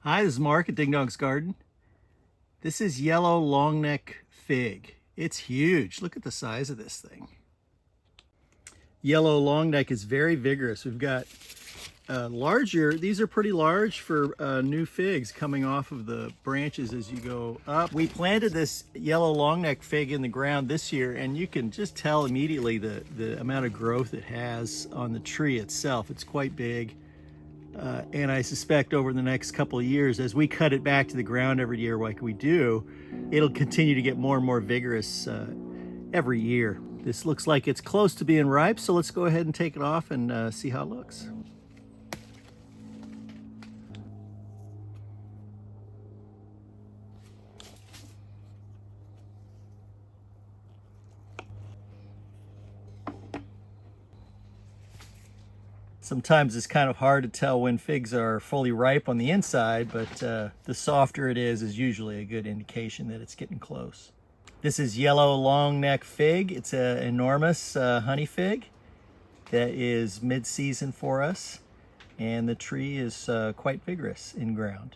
Hi, this is Mark at Ding Dong's Garden. This is yellow longneck fig. It's huge. Look at the size of this thing. Yellow longneck is very vigorous. We've got larger, these are pretty large for new figs coming off of the branches as you go up. We planted this yellow longneck fig in the ground this year, and you can just tell immediately the amount of growth it has on the tree itself. It's quite big. And I suspect over the next couple of years, as we cut it back to the ground every year like we do, it'll continue to get more and more vigorous every year. This looks like it's close to being ripe, so let's go ahead and take it off and see how it looks. Sometimes it's kind of hard to tell when figs are fully ripe on the inside, but the softer it is usually a good indication that it's getting close. This is yellow longneck fig. It's an enormous honey fig that is mid-season for us, and the tree is quite vigorous in ground.